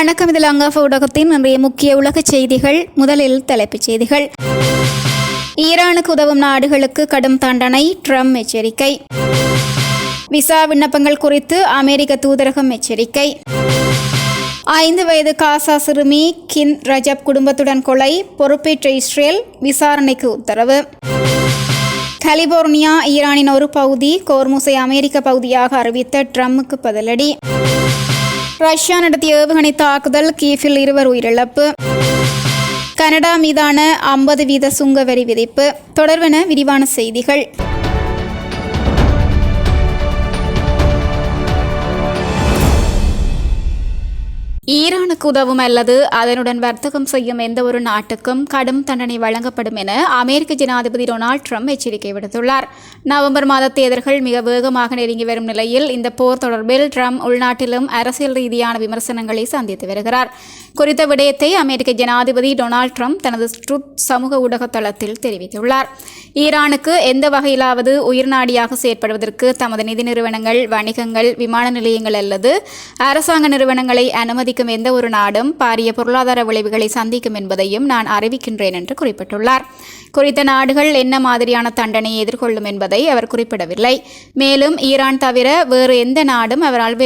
வணக்கம். இதில் அங்காஃப ஊடகத்தின் இன்றைய முக்கிய உலக செய்திகள். முதலில் தலைப்புச் செய்திகள். ஈரானுக்கு உதவும் நாடுகளுக்கு கடும் தண்டனை, ட்ரம்ப் எச்சரிக்கை. விசா விண்ணப்பங்கள் குறித்து அமெரிக்க தூதரகம் எச்சரிக்கை. 5 வயது காசா சிறுமி கிந்த் ரஜப் குடும்பத்துடன் கொலை, பொறுப்பேற்ற இஸ்ரேல், விசாரணைக்கு உத்தரவு. கலிபோர்னியா ஈரானின் ஒரு பகுதி, கோர்முஸை அமெரிக்க பகுதியாக அறிவித்த ட்ரம்புக்கு பதிலடி. ரஷ்யா நடத்திய ஏவுகணை தாக்குதல், கீஃபில் 2 உயிரிழப்பு. கனடா மீதான 50% சுங்க வரி விதிப்பு. தொடர்வன விரிவான செய்திகள். ஈரானுக்கு உதவும் அல்லது அதனுடன் வர்த்தகம் செய்யும் எந்த ஒரு நாட்டுக்கும் கடும் தண்டனை வழங்கப்படும் என அமெரிக்க ஜனாதிபதி டொனால்ட் ட்ரம்ப் எச்சரிக்கை விடுத்துள்ளார். நவம்பர் மாத தேர்தல்கள் மிக வேகமாக நெருங்கி வரும் நிலையில் இந்த போர் தொடர்பில் ட்ரம்ப் உள்நாட்டிலும் அரசியல் ரீதியான விமர்சனங்களை சந்தித்து வருகிறார். குறித்த விடயத்தை அமெரிக்க ஜனாதிபதி டொனால்ட் ட்ரம்ப் தனது ட்ரூத் சமூக ஊடக தளத்தில் தெரிவித்துள்ளார். ஈரானுக்கு எந்த வகையிலாவது உயிர்நாடியாக செயற்படுவதற்கு தமது நிதி நிறுவனங்கள், வணிகங்கள், விமான நிலையங்கள் அல்லது அரசாங்க நிறுவனங்களை அனுமதிக்கும் எந்த ஒரு நாடும் பாரிய பொருளாதார விளைவுகளை சந்திக்கும் என்பதையும் நான் அறிவிக்கின்றேன் என்று குறிப்பிட்டுள்ளார். குறித்த நாடுகள் என்ன மாதிரியான தண்டனையை எதிர்கொள்ளும் என்பதை அவர் குறிப்பிடவில்லை. மேலும் ஈரான் தவிர வேறு எந்த நாடும் அவரால்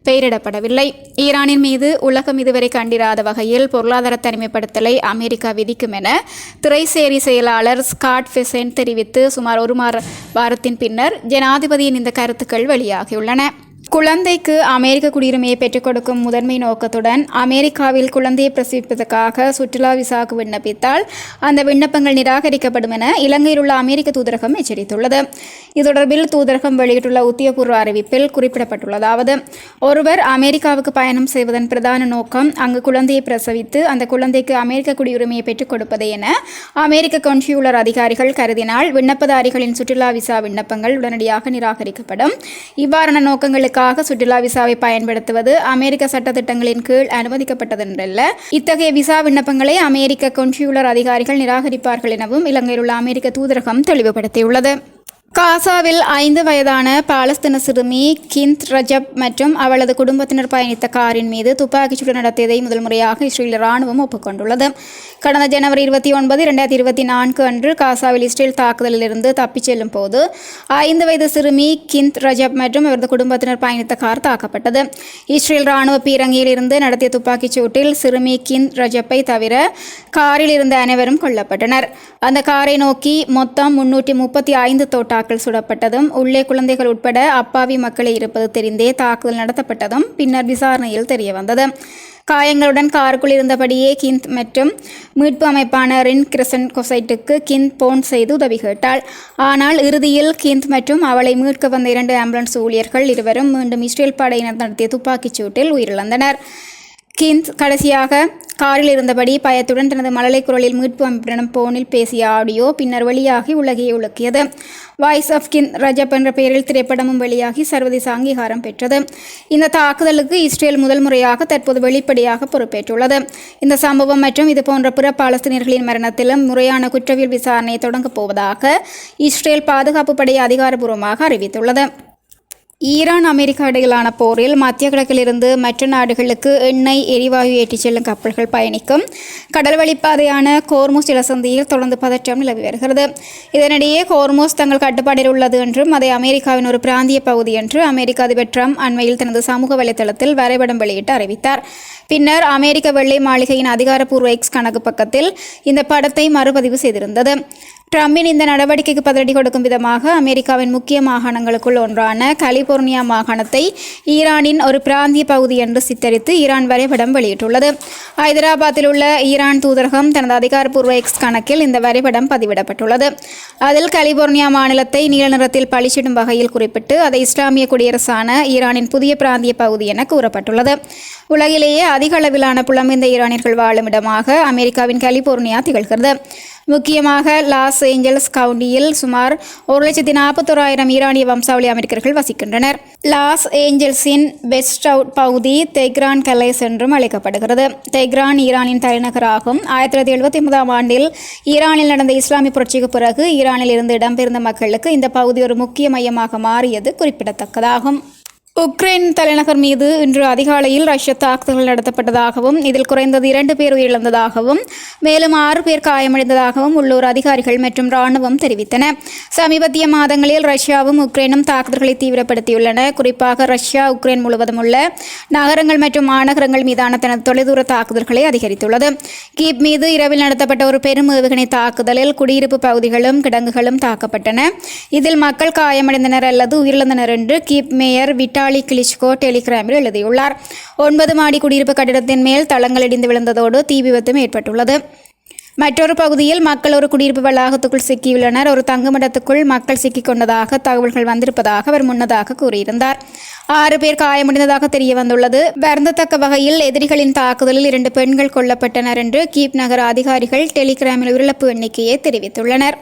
பெயரிடப்படவில்லை. ஈரானின் மீது உலகம் இதுவரை கண்டிராத வகையில் பொருளாதார தனிமைப்படுத்தலை அமெரிக்கா விதிக்கும் என திரைசேரி செயலாளர் ஸ்காட் ஃபெசென்ட் தெரிவித்து சுமார் 1 வாரத்தின் பின்னர் ஜனாதிபதியின் இந்த கருத்துக்கள் வெளியாகியுள்ளன. குழந்தைக்கு அமெரிக்க குடியுரிமையை பெற்றுக் கொடுக்கும் முதன்மை நோக்கத்துடன் அமெரிக்காவில் குழந்தையை பிரசவிப்பதற்காக சுற்றுலா விசாவுக்கு விண்ணப்பித்தால் அந்த விண்ணப்பங்கள் நிராகரிக்கப்படும் என இலங்கையில் உள்ள அமெரிக்க தூதரகம் எச்சரித்துள்ளது. இது தொடர்பில் தூதரகம் வெளியிட்டுள்ள உத்தியோகபூர்வ அறிவிப்பில் குறிப்பிடப்பட்டுள்ளதாவது, ஒருவர் அமெரிக்காவுக்கு பயணம் செய்வதன் பிரதான நோக்கம் அங்கு குழந்தையை பிரசவித்து அந்த குழந்தைக்கு அமெரிக்க குடியுரிமையை பெற்றுக் கொடுப்பதே என அமெரிக்க கன்சூலர் அதிகாரிகள் கருதினால் விண்ணப்பதாரிகளின் சுற்றுலா விசா விண்ணப்பங்கள் உடனடியாக நிராகரிக்கப்படும். இவ்வாறான நோக்கங்களுக்கு சுற்றுலா விசாவை பயன்படுத்துவது அமெரிக்க சட்டத்திட்டங்களின் கீழ் அனுமதிக்கப்பட்டதென்றல்ல. இத்தகைய விசா விண்ணப்பங்களை அமெரிக்க கன்சூலர் அதிகாரிகள் நிராகரிப்பார்கள் எனவும் இலங்கையில் உள்ள அமெரிக்க தூதரகம் தெளிவுபடுத்தியுள்ளது. காசாவில் 5 வயதான பாலஸ்தீன சிறுமி கிந்த் ரஜப் மற்றும் அவளது குடும்பத்தினர் பயணித்த காரின் மீது துப்பாக்கிச்சூடு நடத்தியதை முதல் முறையாக இஸ்ரேல் ராணுவம் ஒப்புக்கொண்டுள்ளது. கடந்த ஜனவரி 29, 2024 அன்று காசாவில் இஸ்ரேல் தாக்குதலிலிருந்து தப்பிச் செல்லும் போது 5 வயது சிறுமி கிந்த் ரஜப் மற்றும் அவரது குடும்பத்தினர் பயணித்த கார் தாக்கப்பட்டது. இஸ்ரேல் ராணுவ பீரங்கியில் இருந்து நடத்திய துப்பாக்கிச் சூட்டில் சிறுமி கிந்த் ரஜப்பை தவிர காரில் இருந்த அனைவரும் கொல்லப்பட்டனர். அந்த காரை நோக்கி மொத்தம் 335 தோட்டாக்கள் சுடப்பட்டதும், உள்ளே குழந்தைகள் உட்பட அப்பாவி மக்களை இருப்பது தெரிந்தே தாக்குதல் நடத்தப்பட்டதும் பின்னர் விசாரணையில் தெரியவந்தது. காயங்களுடன் காருக்குள் இருந்தபடியே கிந்த் மற்றும் மீட்பு அமைப்பான ரெட் கிரசன்ட் சொசைட்டிக்கு கிந்த் போன் செய்து உதவி கேட்டாள். ஆனால் இறுதியில் கிந்த் மற்றும் அவளை மீட்க வந்த 2 ஆம்புலன்ஸ் ஊழியர்கள் இருவரும் மீண்டும் இஸ்ரேல் படையினர் நடத்திய துப்பாக்கிச் சூட்டில் உயிரிழந்தனர். கிந்த் கடைசியாக காரில் இருந்தபடி பயத்துடன் தனது மழலை குரலில் மீட்பு அமைப்பிடம் போனில் பேசிய ஆடியோ பின்னர் வெளியாகி உலகையை உலுக்கியது. வாய்ஸ் ஆஃப் கிந்த் ரஜப் என்ற பெயரில் திரைப்படமும் வெளியாகி சர்வதேச அங்கீகாரம் பெற்றது. இந்த தாக்குதலுக்கு இஸ்ரேல் முதல் முறையாக தற்போது வெளிப்படையாக பொறுப்பேற்றுள்ளது. இந்த சம்பவம் மற்றும் இதுபோன்ற பிற பாலஸ்தீனியர்களின் மரணத்திலும் முறையான குற்றவியல் விசாரணையை தொடங்கப் போவதாக இஸ்ரேல் பாதுகாப்பு படை அதிகாரப்பூர்வமாக அறிவித்துள்ளது. ஈரான் அமெரிக்கா இடையிலான போரில் மத்திய கிழக்கிலிருந்து மற்ற நாடுகளுக்கு எண்ணெய், எரிவாயு ஏற்றிச் செல்லும் கப்பல்கள் பயணிக்கும் கடல் வழிப்பாதையான கோர்முஸ் ஜலசந்தியில் தொடர்ந்து பதற்றம் நிலவி வருகிறது. இதனிடையே கோர்முஸ் தங்கள் கட்டுப்பாட்டில் உள்ளது என்றும் அதை அமெரிக்காவின் ஒரு பிராந்திய பகுதி என்று அமெரிக்க அதிபர் ட்ரம்ப் அண்மையில் தனது சமூக வலைதளத்தில் வரைபடம் வெளியிட்டு அறிவித்தார். பின்னர் அமெரிக்க வெள்ளை மாளிகையின் அதிகாரப்பூர்வ எக்ஸ் கணக்கு பக்கத்தில் இந்த படத்தை மறுபதிவு செய்திருந்தது. ட்ரம்பின் இந்த நடவடிக்கைக்கு பதிலடி கொடுக்கும் விதமாக அமெரிக்காவின் முக்கிய மாகாணங்களுக்குள் ஒன்றான கலிபோர்னியா மாகாணத்தை ஈரானின் ஒரு பிராந்திய பகுதி என்று சித்தரித்து ஈரான் வரைபடம் வெளியிட்டுள்ளது. ஹைதராபாத்தில் உள்ள ஈரான் தூதரகம் தனது அதிகாரப்பூர்வ எக்ஸ் கணக்கில் இந்த வரைபடம் பதிவிடப்பட்டுள்ளது. அதில் கலிபோர்னியா மாநிலத்தை நீல நிறத்தில் பளிச்சிடும் வகையில் குறிப்பிட்டு அதை இஸ்லாமிய குடியரசான ஈரானின் புதிய பிராந்திய பகுதி என கூறப்பட்டுள்ளது. உலகிலேயே அதிக அளவிலான புலம்பெயர்ந்த ஈரானியர்கள் வாழும் இடமாக அமெரிக்காவின் கலிபோர்னியா திகழ்கிறது. முக்கியமாக லாஸ் ஏஞ்சல்ஸ் கவுண்டியில் சுமார் 1,41,000 ஈரானிய வம்சாவளி அமெரிக்கர்கள் வசிக்கின்றனர். லாஸ் ஏஞ்சல்ஸின் வெஸ்ட் அவுட் பகுதி தெஹ்ரான் கலேஸ் என்றும் அழைக்கப்படுகிறது. தெஹ்ரான் ஈரானின் தலைநகராகும். 1979 ஆண்டில் ஈரானில் நடந்த இஸ்லாமிய புரட்சிக்கு பிறகு ஈரானில் இருந்து இடம்பெயர்ந்த மக்களுக்கு இந்த பகுதி ஒரு முக்கிய மையமாக மாறியது குறிப்பிடத்தக்கதாகும். உக்ரைன் தலைநகர் மீது இன்று அதிகாலையில் ரஷ்ய தாக்குதல்கள் நடத்தப்பட்டதாகவும் இதில் குறைந்தது 2 பேர் உயிரிழந்ததாகவும் மேலும் 6 பேர் காயமடைந்ததாகவும் உள்ளூர் அதிகாரிகள் மற்றும் இராணுவம் தெரிவித்தன. சமீபத்திய மாதங்களில் ரஷ்யாவும் உக்ரைனும் தாக்குதல்களை தீவிரப்படுத்தியுள்ளன. குறிப்பாக ரஷ்யா உக்ரைன் முழுவதும் உள்ள நகரங்கள் மற்றும் மாநகரங்கள் மீதான தனது தொலைதூர தாக்குதல்களை அதிகரித்துள்ளது. கீவ் மீது இரவில் நடத்தப்பட்ட ஒரு பெரும் ஏவுகணை தாக்குதலில் குடியிருப்பு பகுதிகளும் கிடங்குகளும் தாக்கப்பட்டன. இதில் மக்கள் காயமடைந்தனர் அல்லது உயிரிழந்தனர் என்று கீவ் மேயர் விட்டாலி கிளிச்கோ டெலிகிராமில் எழுதியுள்ளார். 9 மாடி குடியிருப்பு கட்டிடத்தின் மேல் தளங்கள் இடிந்து விழுந்ததோடு தீ விபத்தும் ஏற்பட்டுள்ளது. மற்றொரு பகுதியில் மக்கள் ஒரு குடியிருப்பு வளாகத்துக்குள் சிக்கியுள்ளனர். ஒரு தங்குமிடத்துக்குள் மக்கள் சிக்கிக் கொண்டதாக தகவல்கள் வந்திருப்பதாக அவர் முன்னதாக கூறியிருந்தார். 6 பேர் காயமடைந்ததாக தெரிய வந்துள்ளது. வருந்தத்தக்க வகையில் எதிரிகளின் தாக்குதலில் 2 பெண்கள் கொல்லப்பட்டனர் என்று கீவ் நகர அதிகாரிகள் டெலிகிராமில் உயிரிழப்பு எண்ணிக்கையை தெரிவித்துள்ளனர்.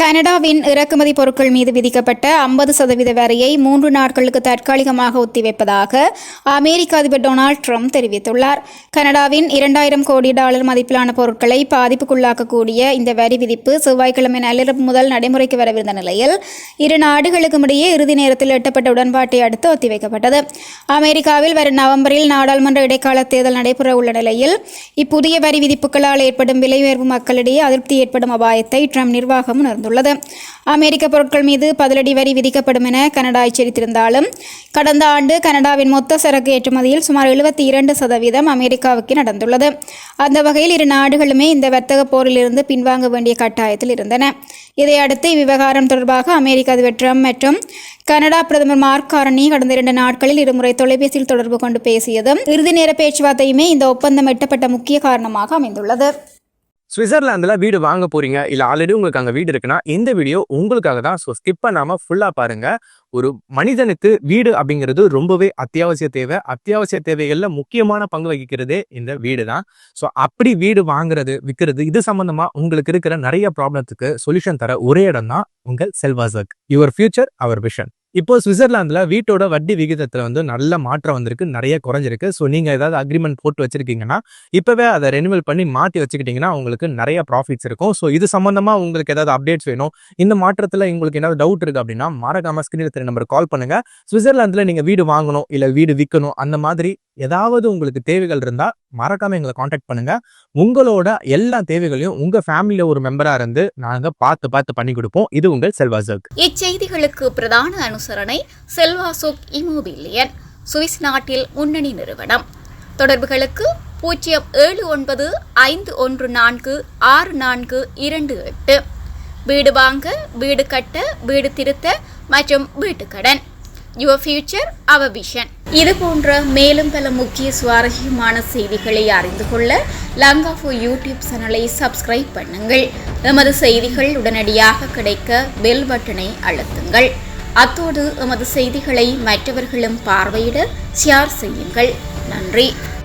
கனடாவின் இறக்குமதி பொருட்கள் மீது விதிக்கப்பட்ட 50% வரியை 3 நாட்களுக்கு தற்காலிகமாக ஒத்திவைப்பதாக அமெரிக்க அதிபர் டொனால்ட் ட்ரம்ப் தெரிவித்துள்ளார். கனடாவின் $2000 கோடி மதிப்பிலான பொருட்களை பாதிப்புக்குள்ளாக்கக்கூடிய இந்த வரி விதிப்பு செவ்வாய்க்கிழமை நள்ளிரவு முதல் நடைமுறைக்கு வரவிருந்த நிலையில் இரு நாடுகளுக்கும் இடையே இறுதி நேரத்தில் எட்டப்பட்ட உடன்பாட்டை அடுத்து ஒத்திவைக்கப்பட்டது. அமெரிக்காவில் வரும் நவம்பரில் நாடாளுமன்ற இடைக்கால தேர்தல் நடைபெற உள்ள நிலையில் இப்புதிய வரி விதிப்புகளால் ஏற்படும் விலை உயர்வு மக்களிடையே அதிருப்தி ஏற்படும் அபாயத்தை ட்ரம்ப் நிர்வாகம் உணர்ந்துள்ளது. அமெரிக்க பொருட்கள் மீது பதிலடி வரி விதிக்கப்படும் என கனடா எச்சரித்திருந்தாலும் கடந்த ஆண்டு கனடாவின் மொத்த சரக்கு ஏற்றுமதியில் சுமார் 72% அமெரிக்காவுக்கு நடந்துள்ளது. அந்த வகையில் இரு நாடுகளுமே இந்த வர்த்தக போரிலிருந்து பின்வாங்க வேண்டிய கட்டாயத்தில் இருந்தன. இதையடுத்து இவ்விவகாரம் தொடர்பாக அமெரிக்க அதிபர் ட்ரம்ப் மற்றும் கனடா பிரதமர் மார்க் கார்னி கடந்த 2 நாட்களில் இருமுறை தொலைபேசியில் தொடர்பு கொண்டு பேசியதும் இறுதி நேர பேச்சுவார்த்தையுமே இந்த ஒப்பந்தம் எட்டப்பட்ட முக்கிய காரணமாக அமைந்துள்ளது. சுவிட்சர்லாந்தில் வீடு வாங்க போறீங்க இல்லை ஆல்ரெடி உங்களுக்கு அங்கே வீடு இருக்குன்னா இந்த வீடியோ உங்களுக்காக தான். ஸோ ஸ்கிப் பண்ணாமல் ஃபுல்லாக பாருங்க. ஒரு மனிதனுக்கு வீடு அப்படிங்கிறது ரொம்பவே அத்தியாவசிய தேவைகளில் முக்கியமான பங்கு வகிக்கிறதே இந்த வீடு தான். ஸோ அப்படி வீடு வாங்குறது விற்கிறது இது சம்பந்தமா உங்களுக்கு இருக்கிற நிறைய ப்ராப்ளத்துக்கு சொல்யூஷன் தர ஒரே இடம் தான் உங்கள் செல்வாசக். Your future our vision. இப்போ சுவிட்சர்லாந்துல வீட்டோட வட்டி விகிதத்துல நல்ல மாற்றம் வந்திருக்கு, நிறைய குறைஞ்சிருக்கு. ஸோ நீங்க ஏதாவது அக்ரிமெண்ட் போட்டு வச்சிருக்கீங்கன்னா இப்பவே அதை ரெனிவல் பண்ணி மாற்றி வச்சுக்கிட்டீங்கன்னா உங்களுக்கு நிறைய ப்ராஃபிட்ஸ் இருக்கும். ஸோ இது சம்பந்தமா உங்களுக்கு ஏதாவது அப்டேட்ஸ் வேணும், இந்த மாற்றத்துல உங்களுக்கு ஏதாவது டவுட் இருக்கு அப்படின்னா மறக்காம ஸ்கிரீன்ல தெரிய நம்பர் கால் பண்ணுங்க. சுவிட்சர்லாந்துல நீங்க வீடு வாங்கணும் இல்ல வீடு விற்கணும் அந்த மாதிரி ஏதாவது உங்களுக்கு தேவைகள் இருந்தா மறக்காம எங்களை காண்டாக்ட் பண்ணுங்க. உங்களோட எல்லா தேவைகளையும் உங்க ஃபேமிலியில ஒரு மெம்பரா இருந்து நாங்க பார்த்து பண்ணி கொடுப்போம். இது உங்கள் செல்வாசக். இச்செய்திகளுக்கு பிரதான அனுசரணை செல்வாசோக் இமோபிலியன், சுவிஸ் நாட்டில் முன்னணி நிறுவனம். தொடர்புகளுக்கு 07951146428. வீடு வாங்க, வீடு கட்ட, வீடு திருத்த மற்றும் வீட்டு கடன். Your future our vision. இது போன்ற மேலும் பல முக்கிய சுவாரஸ்யமான செய்திகளை அறிந்து கொள்ள லங்காஃபோ யூடியூப் சேனலை சப்ஸ்கிரைப் பண்ணுங்கள். எமது செய்திகள் உடனடியாக கிடைக்க பெல் பட்டனை அழுத்துங்கள். அத்தோடு எமது செய்திகளை மற்றவர்களும் பார்வையிட ஷேர் செய்யுங்கள். நன்றி.